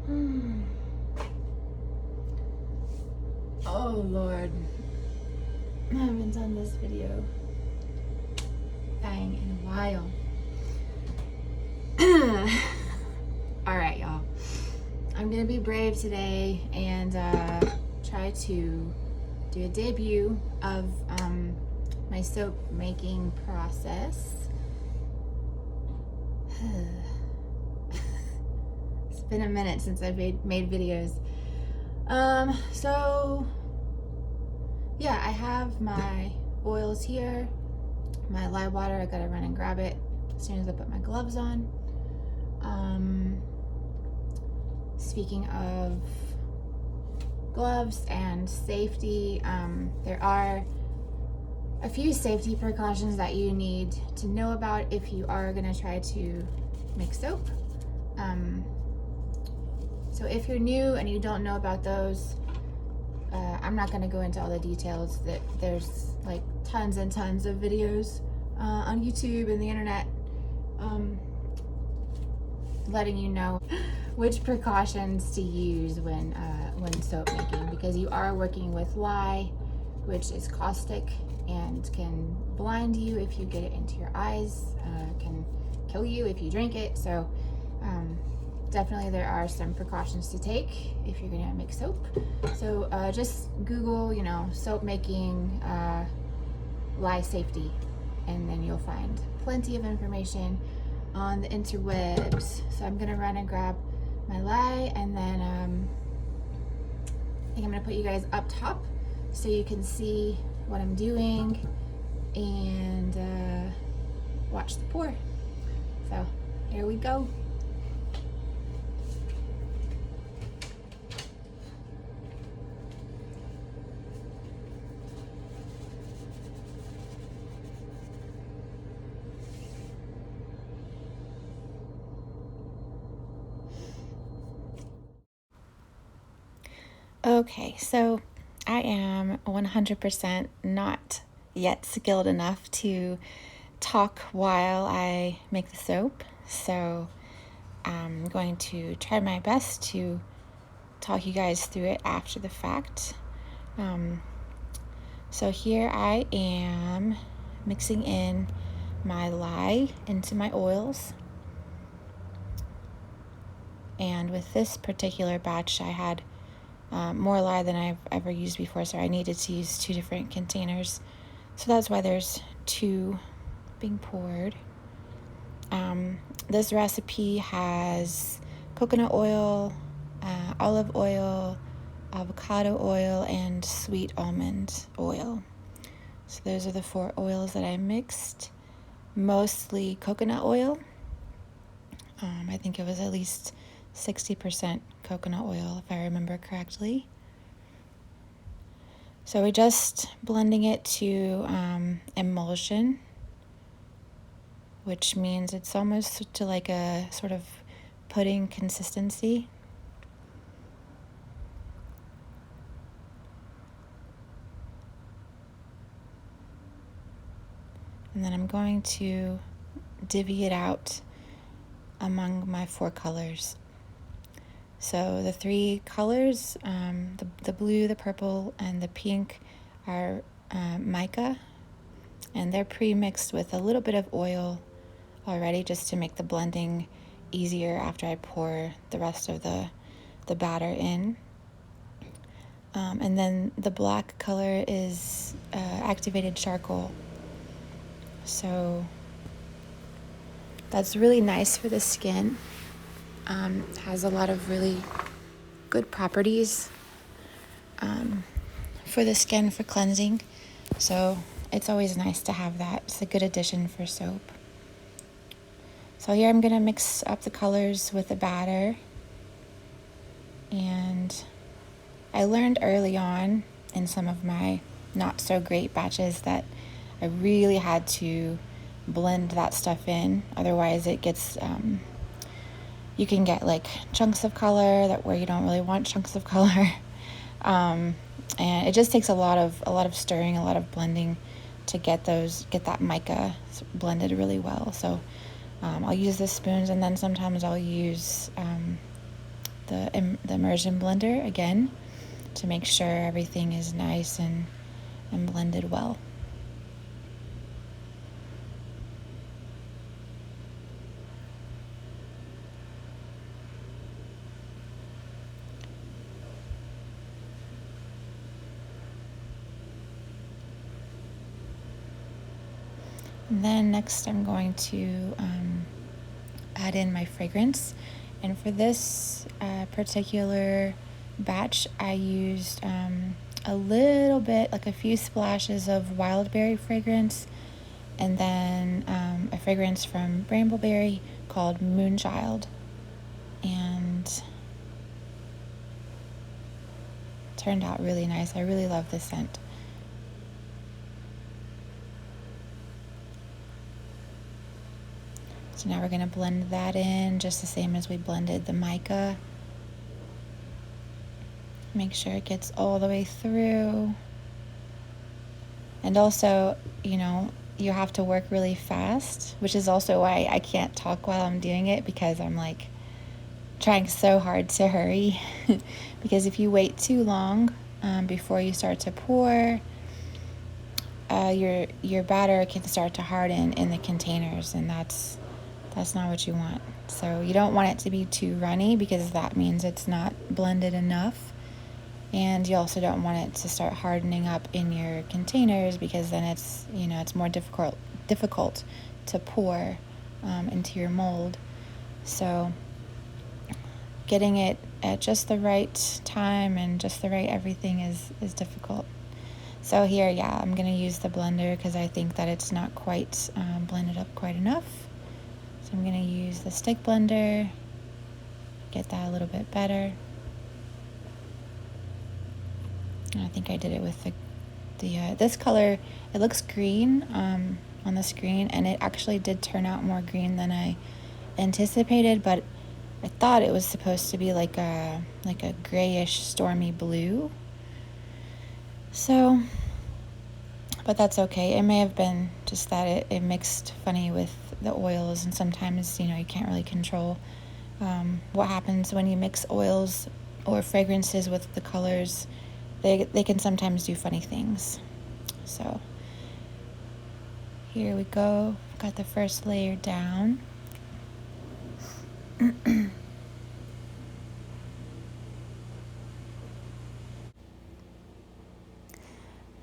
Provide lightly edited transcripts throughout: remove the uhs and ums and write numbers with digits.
Oh Lord, I haven't done this video thing in a while. All right, y'all. I'm gonna be brave today and try to do a debut of my soap making process. It's been a minute since I've made videos. So yeah, I have my oils here, my lye water. I gotta run and grab it as soon as I put my gloves on. Speaking of gloves and safety, there are a few safety precautions that you need to know about if you are going to try to make soap. So if you're new and you don't know about those, I'm not going to go into all the details. That there's like tons and tons of videos on YouTube and the internet letting you know which precautions to use when soap making, because you are working with lye, which is caustic and can blind you if you get it into your eyes, can kill you if you drink it. So definitely there are some precautions to take if you're gonna make soap. So just Google, soap making lye safety, and then you'll find plenty of information on the interwebs. So I'm gonna run and grab my lye, and then I think I'm gonna put you guys up top so you can see what I'm doing and watch the pour. So here we go. Okay, so I am 100% not yet skilled enough to talk while I make the soap, so I'm going to try my best to talk you guys through it after the fact. So here I am mixing in my lye into my oils, and with this particular batch I had more lye than I've ever used before, so I needed to use 2 different containers. So that's why there's 2 being poured. This recipe has coconut oil, olive oil, avocado oil, and sweet almond oil. So those are the 4 oils that I mixed. Mostly coconut oil. I think it was at least 60% coconut oil, if I remember correctly. So we're just blending it to emulsion, which means it's almost to like a sort of pudding consistency. And then I'm going to divvy it out among my 4 colors. So the 3 colors, the blue, the purple, and the pink are mica, and they're pre-mixed with a little bit of oil already just to make the blending easier after I pour the rest of the batter in. And then the black color is activated charcoal. So that's really nice for the skin. Has a lot of really good properties for the skin for cleansing. So it's always nice to have that. It's a good addition for soap. So here I'm going to mix up the colors with the batter. And I learned early on in some of my not so great batches that I really had to blend that stuff in. Otherwise it gets, you can get like chunks of color where you don't really want chunks of color. And it just takes a lot of stirring, a lot of blending to get that mica blended really well. So I'll use the spoons, and then sometimes I'll use the immersion blender again to make sure everything is nice and blended well. And then next I'm going to add in my fragrance. And for this particular batch, I used a little bit, like a few splashes of wildberry fragrance, and then a fragrance from Brambleberry called Moonchild. And it turned out really nice. I really love this scent. So now we're going to blend that in just the same as we blended the mica. Make sure it gets all the way through. And also, you have to work really fast, which is also why I can't talk while I'm doing it, because I'm like trying so hard to hurry. Because if you wait too long before you start to pour, your batter can start to harden in the containers, and that's not what you want. So you don't want it to be too runny, because that means it's not blended enough. And you also don't want it to start hardening up in your containers, because then it's more difficult to pour into your mold. So getting it at just the right time and just the right everything is difficult. So here, I'm going to use the blender because I think that it's not quite blended up quite enough. So I'm going to use the stick blender, get that a little bit better. And I think I did it with this color. It looks green on the screen, and it actually did turn out more green than I anticipated, but I thought it was supposed to be like a grayish stormy blue. So, but that's okay. It may have been just that it mixed funny with the oils, and sometimes you can't really control what happens when you mix oils or fragrances with the colors. They can sometimes do funny things. So here we go. Got the first layer down.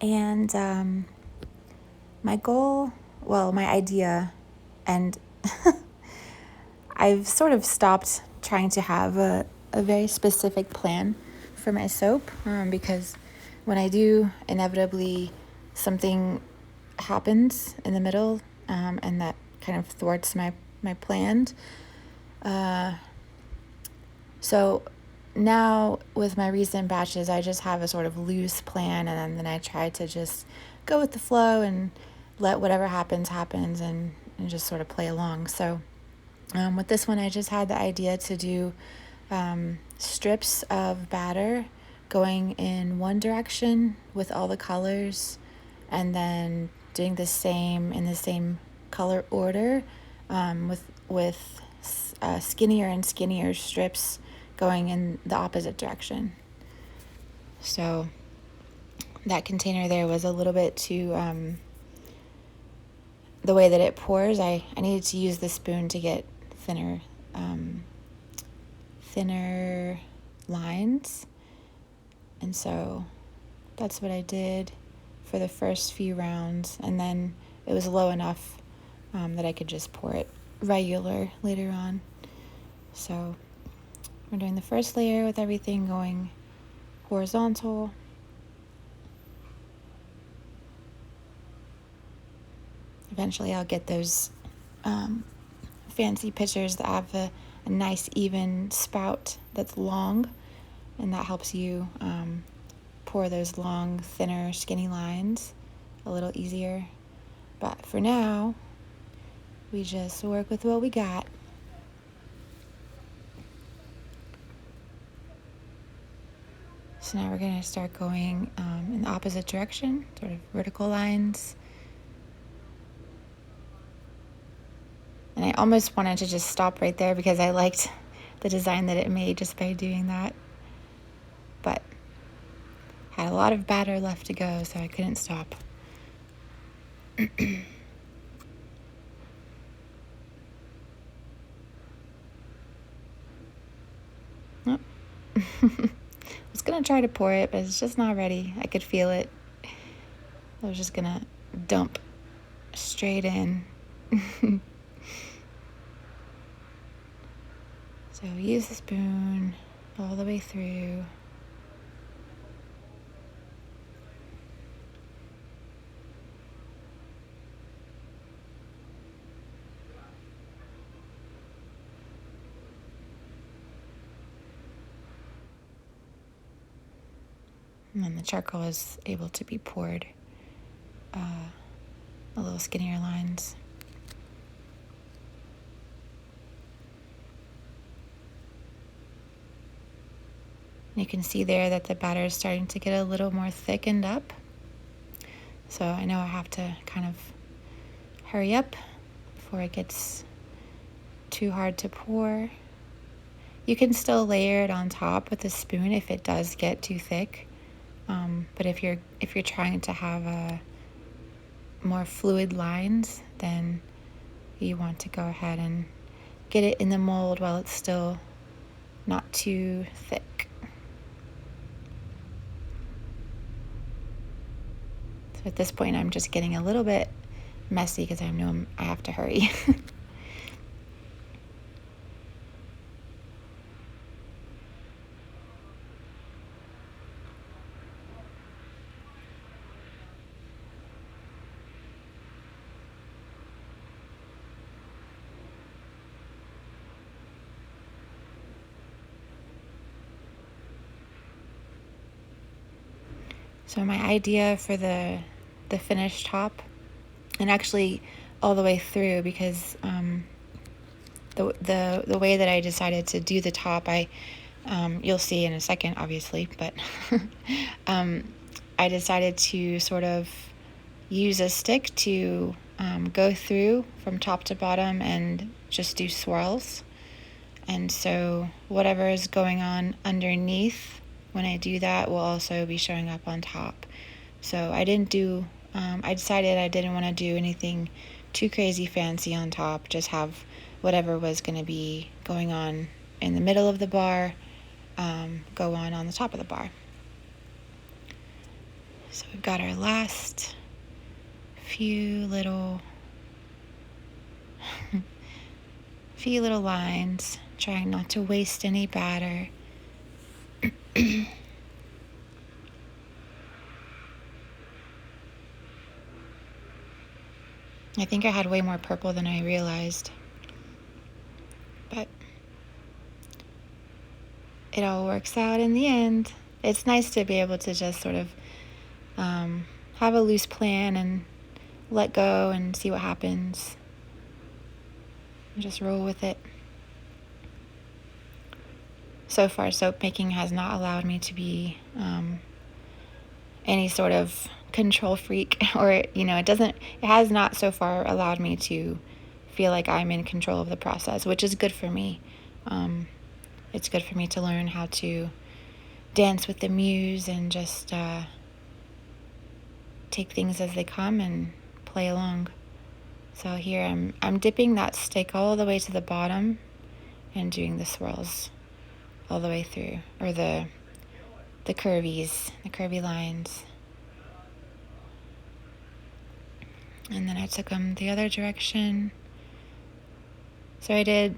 And my idea, and I've sort of stopped trying to have a very specific plan for my soap, because when I do, inevitably something happens in the middle, and that kind of thwarts my plan. So now with my recent batches, I just have a sort of loose plan, and then I try to just go with the flow and let whatever happens and just sort of play along. So with this one, I just had the idea to do strips of batter going in one direction with all the colors, and then doing the same in the same color order with skinnier and skinnier strips going in the opposite direction. So that container there was a little bit too, the way that it pours, I needed to use the spoon to get thinner lines. And so that's what I did for the first few rounds. And then it was low enough that I could just pour it regular later on. So we're doing the first layer with everything going horizontal. Eventually I'll get those fancy pictures that have a nice even spout that's long, and that helps you pour those long, thinner, skinny lines a little easier. But for now, we just work with what we got. So now we're going to start going in the opposite direction, sort of vertical lines. And I almost wanted to just stop right there because I liked the design that it made just by doing that. But had a lot of batter left to go, so I couldn't stop. Oh. I was gonna try to pour it, but it's just not ready. I could feel it. I was just gonna dump straight in. So use the spoon all the way through. And then the charcoal is able to be poured a little skinnier lines. You can see there that the batter is starting to get a little more thickened up. So I know I have to kind of hurry up before it gets too hard to pour. You can still layer it on top with a spoon if it does get too thick. But if you're trying to have more fluid lines, then you want to go ahead and get it in the mold while it's still not too thick. So at this point, I'm just getting a little bit messy because I know I have to hurry. So my idea for the finished top, and actually all the way through, because the way that I decided to do the top, you'll see in a second, obviously, but I decided to sort of use a stick to go through from top to bottom and just do swirls. And so whatever is going on underneath when I do that will also be showing up on top. So I decided I didn't want to do anything too crazy fancy on top, just have whatever was going to be going on in the middle of the bar go on the top of the bar. So we've got our last few little lines, trying not to waste any batter. I think I had way more purple than I realized, but it all works out in the end. It's nice to be able to just sort of have a loose plan and let go and see what happens. And just roll with it. So far, soap making has not allowed me to be any sort of control freak, or it has not so far allowed me to feel like I'm in control of the process, which is good for me. It's good for me to learn how to dance with the muse and just take things as they come and play along. So here I'm dipping that stick all the way to the bottom and doing the swirls all the way through, or the curvy lines. And then I took them the other direction. So I did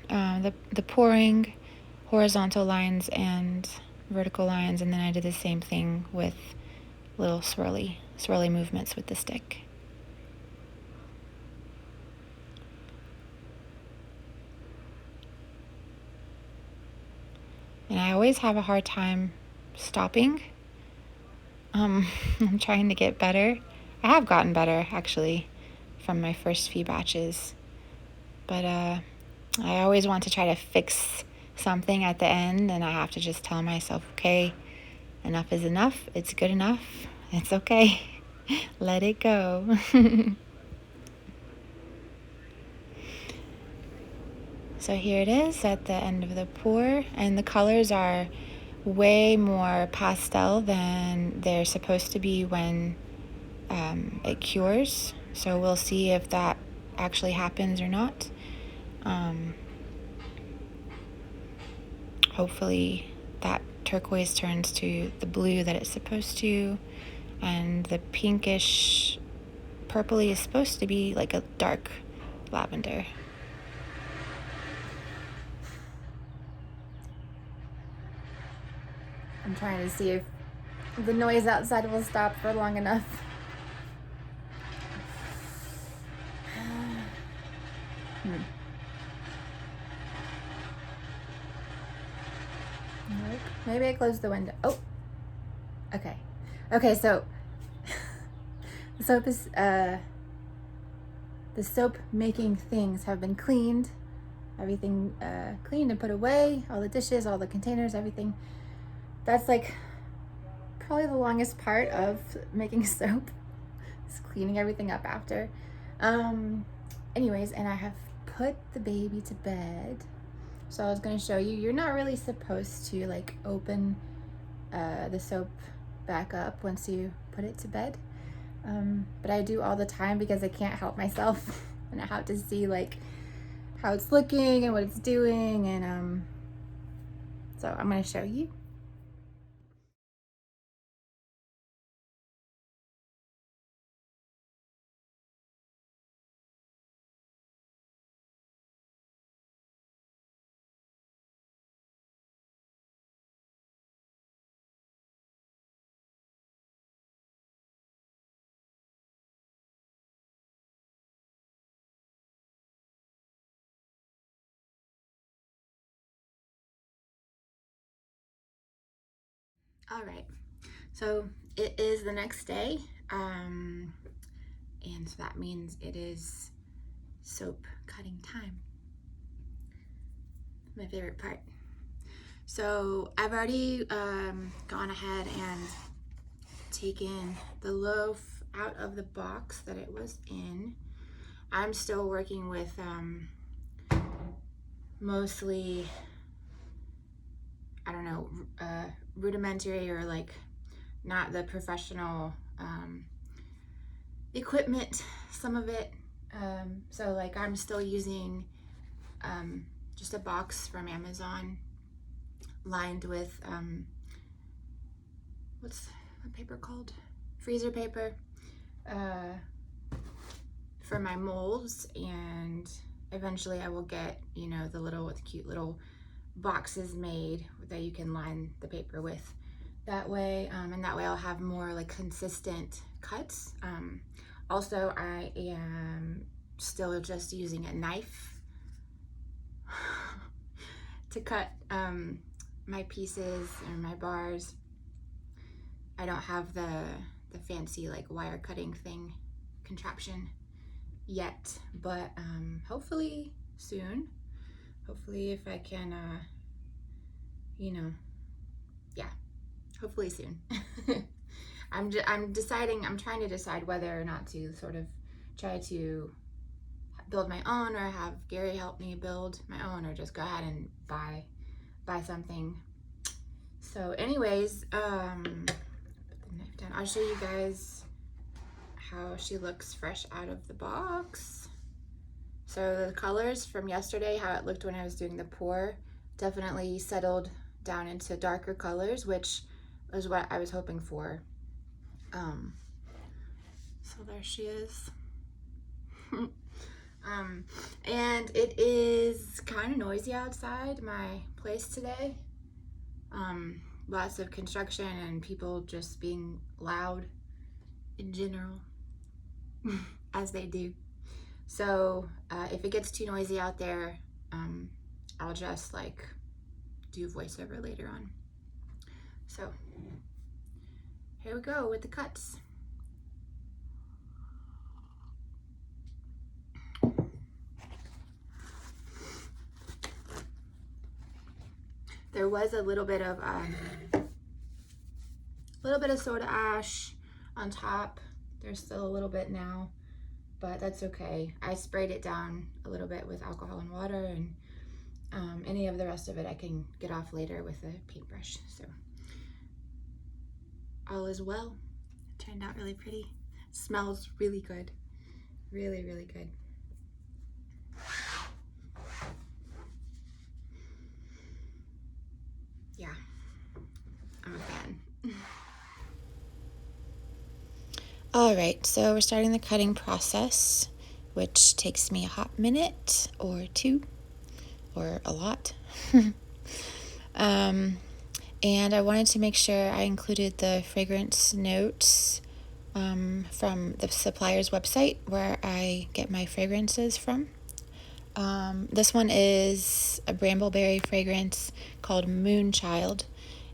the pouring, horizontal lines and vertical lines, and then I did the same thing with little swirly movements with the stick. And I always have a hard time stopping. I'm trying to get better. I have gotten better, actually, from my first few batches. But I always want to try to fix something at the end, and I have to just tell myself, okay, enough is enough. It's good enough. It's okay. Let it go. So here it is at the end of the pour, and the colors are way more pastel than they're supposed to be when it cures. So we'll see if that actually happens or not. Hopefully that turquoise turns to the blue that it's supposed to, and the pinkish purpley is supposed to be like a dark lavender. I'm trying to see if the noise outside will stop for long enough. Nope. Maybe I closed the window. Oh, okay. Okay, so the soap is the soap making things have been cleaned. Everything cleaned and put away. All the dishes, all the containers, everything. That's like probably the longest part of making soap. Is cleaning everything up after. Anyways, and I have put the baby to bed. So I was going to show you, you're not really supposed to like open the soap back up once you put it to bed. But I do all the time because I can't help myself and I have to see like how it's looking and what it's doing, and so I'm going to show you. All right, so it is the next day, and so that means it is soap cutting time. My favorite part. So I've already gone ahead and taken the loaf out of the box that it was in. I'm still working with mostly, I don't know, rudimentary or like not the professional equipment, some of it. So like I'm still using just a box from Amazon lined with, what's the paper called? Freezer paper for my molds, and eventually I will get, you know, the cute little boxes made that you can line the paper with that way, and that way I'll have more like consistent cuts. Also, I am still just using a knife to cut my pieces or my bars. I don't have the fancy like wire cutting thing contraption yet, but hopefully soon. Hopefully if I can, you know, yeah, hopefully soon. I'm trying to decide whether or not to sort of try to build my own or have Gary help me build my own, or just go ahead and buy something. So anyways, put the knife down. I'll show you guys how she looks fresh out of the box. So the colors from yesterday, how it looked when I was doing the pour, definitely settled down into darker colors, which is what I was hoping for. So there she is. And it is kind of noisy outside my place today. Lots of construction and people just being loud in general, as they do. So if it gets too noisy out there, I'll just like do voiceover later on. So here we go with the cuts. There was a little bit of soda ash on top. There's still a little bit now, but that's okay. I sprayed it down a little bit with alcohol and water, and Any of the rest of it I can get off later with a paintbrush. So all is well. It turned out really pretty. Smells really good. Really, really good. Yeah, I'm a fan. All right, so we're starting the cutting process, which takes me a hot minute or two, or a lot. And I wanted to make sure I included the fragrance notes from the supplier's website where I get my fragrances from. This one is a brambleberry fragrance called Moonchild,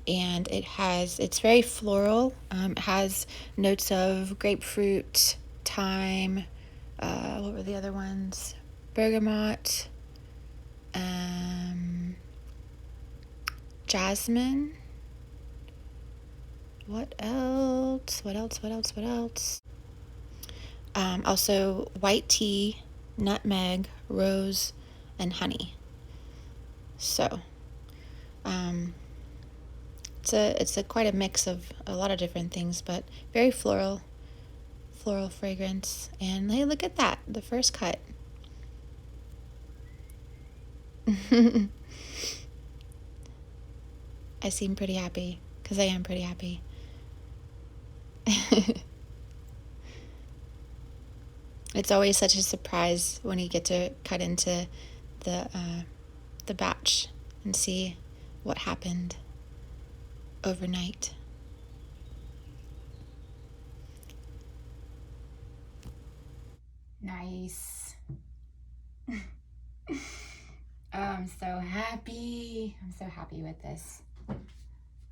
and it's very floral. It has notes of grapefruit, thyme, what were the other ones? Bergamot, jasmine. What else? Also white tea, nutmeg, rose, and honey. So, it's quite a mix of a lot of different things, but very floral fragrance. And hey, look at that, the first cut. I seem pretty happy because I am pretty happy. It's always such a surprise when you get to cut into the batch and see what happened overnight. Nice. Oh, I'm so happy. I'm so happy with this.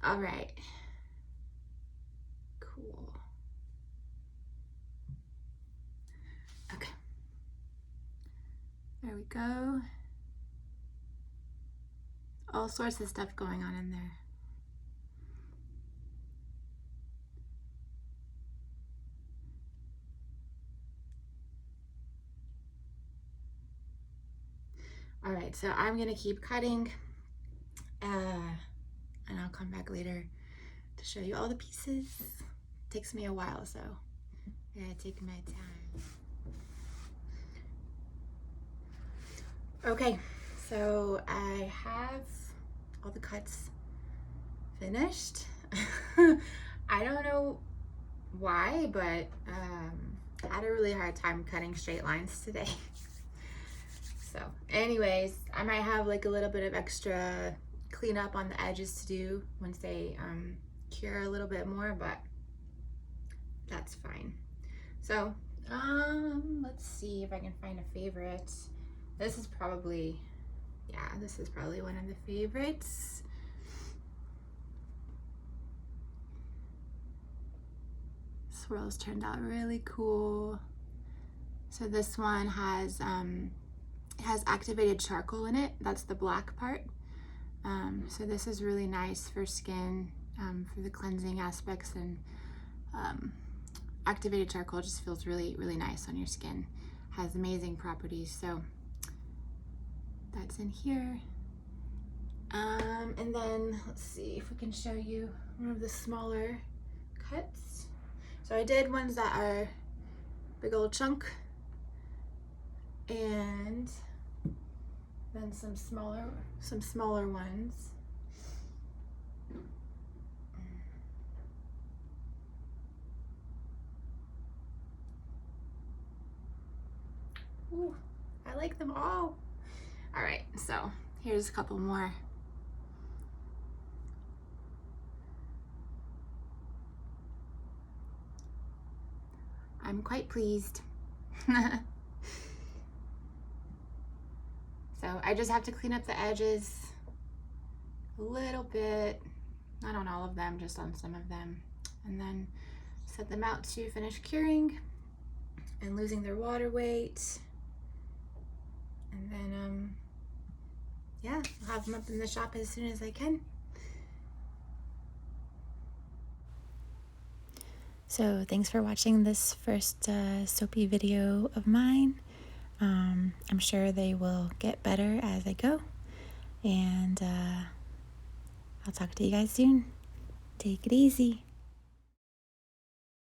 All right. Cool. Okay. There we go. All sorts of stuff going on in there. All right, so I'm gonna keep cutting and I'll come back later to show you all the pieces. It takes me a while, so I gotta take my time. Okay, so I have all the cuts finished. I don't know why, but I had a really hard time cutting straight lines today. So anyways, I might have like a little bit of extra cleanup on the edges to do once they cure a little bit more, but that's fine. So let's see if I can find a favorite. This is probably one of the favorites. Swirls turned out really cool. So this one has activated charcoal in it. That's the black part. So this is really nice for skin, for the cleansing aspects, and activated charcoal just feels really, really nice on your skin. Has amazing properties. So that's in here. And then let's see if we can show you one of the smaller cuts. So I did ones that are big old chunk, and then some smaller ones. Ooh, I like them all. All right, so here's a couple more. I'm quite pleased. So I just have to clean up the edges a little bit, not on all of them, just on some of them, and then set them out to finish curing and losing their water weight. And then yeah, I'll have them up in the shop as soon as I can. So thanks for watching this first soapy video of mine. I'm sure they will get better as I go. And I'll talk to you guys soon. Take it easy.